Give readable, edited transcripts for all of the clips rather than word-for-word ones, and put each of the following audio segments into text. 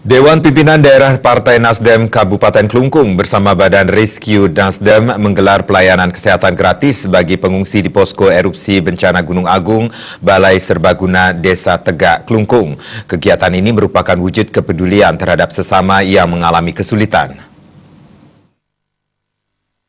Dewan Pimpinan Daerah Partai Nasdem Kabupaten Klungkung bersama Badan Rescue Nasdem menggelar pelayanan kesehatan gratis bagi pengungsi di posko erupsi bencana Gunung Agung, Balai Serbaguna Desa Tegak, Klungkung. Kegiatan ini merupakan wujud kepedulian terhadap sesama yang mengalami kesulitan.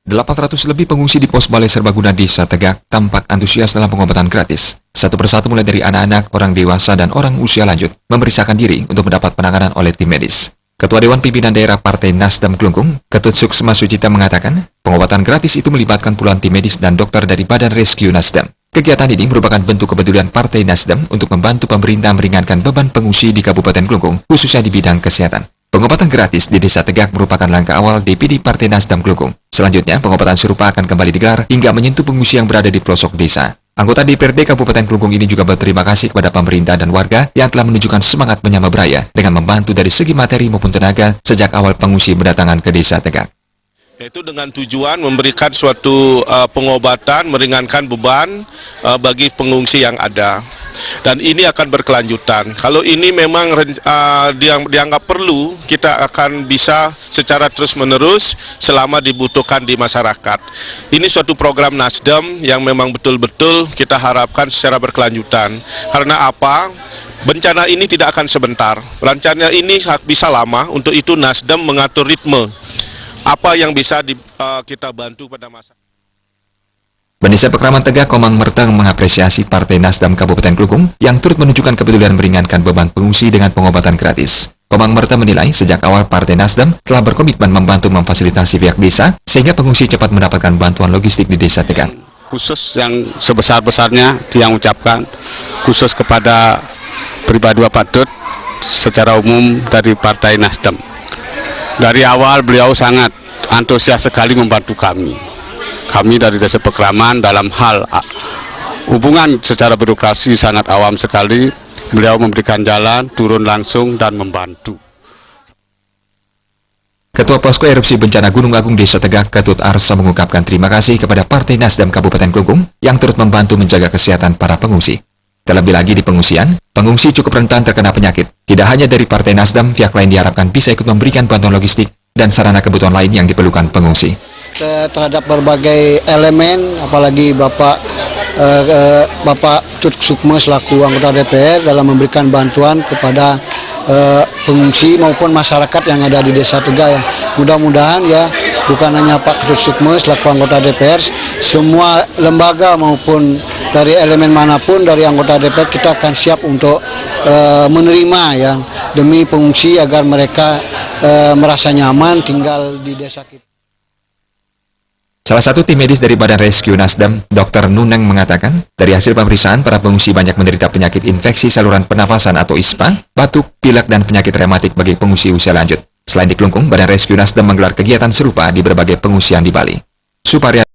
800 lebih pengungsi di pos Balai Serbaguna Desa Tegak tampak antusias dalam pengobatan gratis. Satu persatu mulai dari anak-anak, orang dewasa, dan orang usia lanjut memeriksakan diri untuk mendapat penanganan oleh tim medis. Ketua Dewan Pimpinan Daerah Partai Nasdem Klungkung, Ketut Suksma Sucita mengatakan, pengobatan gratis itu melibatkan puluhan tim medis dan dokter dari Badan Rescue Nasdem. Kegiatan ini merupakan bentuk kepedulian Partai Nasdem untuk membantu pemerintah meringankan beban pengungsi di Kabupaten Klungkung, khususnya di bidang kesehatan. Pengobatan gratis di Desa Tegak merupakan langkah awal DPD Partai Nasdem Klungkung. Selanjutnya, pengobatan serupa akan kembali digelar hingga menyentuh pengungsi yang berada di pelosok desa. Anggota DPRD Kabupaten Klungkung ini juga berterima kasih kepada pemerintah dan warga yang telah menunjukkan semangat menyama beraya dengan membantu dari segi materi maupun tenaga sejak awal pengungsi berdatangan ke Desa Tegak. Yaitu dengan tujuan memberikan suatu pengobatan, meringankan beban bagi pengungsi yang ada. Dan ini akan berkelanjutan. Kalau ini memang dianggap perlu, kita akan bisa secara terus-menerus selama dibutuhkan di masyarakat. Ini suatu program Nasdem yang memang betul-betul kita harapkan secara berkelanjutan. Karena apa? Bencana ini tidak akan sebentar. Bencana ini bisa lama, untuk itu Nasdem mengatur ritme. Apa yang bisa kita bantu pada masyarakat. Desa Pekraman Tegak, Komang Merteng mengapresiasi Partai Nasdem Kabupaten Klungkung yang turut menunjukkan kepedulian meringankan beban pengungsi dengan pengobatan gratis. Komang Merteng menilai sejak awal Partai Nasdem telah berkomitmen membantu memfasilitasi pihak desa sehingga pengungsi cepat mendapatkan bantuan logistik di Desa Tegak. Khusus yang sebesar-besarnya dia ucapkan khusus kepada pribadi Bapak Dut secara umum dari Partai Nasdem. Dari awal beliau sangat antusias sekali membantu kami. Kami dari Desa Pekraman dalam hal hubungan secara birokrasi sangat awam sekali. Beliau memberikan jalan, turun langsung dan membantu. Ketua Posko Erupsi Bencana Gunung Agung Desa Tegak, Ketut Arsa mengungkapkan terima kasih kepada Partai Nasdem Kabupaten Klungkung yang turut membantu menjaga kesehatan para pengungsi. Terlebih lagi di pengungsian, pengungsi cukup rentan terkena penyakit. Tidak hanya dari Partai Nasdem, pihak lain diharapkan bisa ikut memberikan bantuan logistik dan sarana kebutuhan lain yang diperlukan pengungsi. Terhadap berbagai elemen, apalagi Bapak Tut Sukma selaku anggota DPR dalam memberikan bantuan kepada pengungsi maupun masyarakat yang ada di Desa Tegak ya. Mudah-mudahan ya, bukan hanya Pak Tut Sukma selaku anggota DPR, semua lembaga maupun dari elemen manapun dari anggota DPR kita akan siap untuk menerima ya, demi pengungsi agar mereka merasa nyaman tinggal di desa kita. Salah satu tim medis dari Badan Rescue Nasdem, Dr. Nuneng mengatakan, dari hasil pemeriksaan, para pengungsi banyak menderita penyakit infeksi saluran pernafasan atau ISPA, batuk, pilek, dan penyakit rematik bagi pengungsi usia lanjut. Selain di Klungkung, Badan Rescue Nasdem menggelar kegiatan serupa di berbagai pengungsian di Bali. Suparya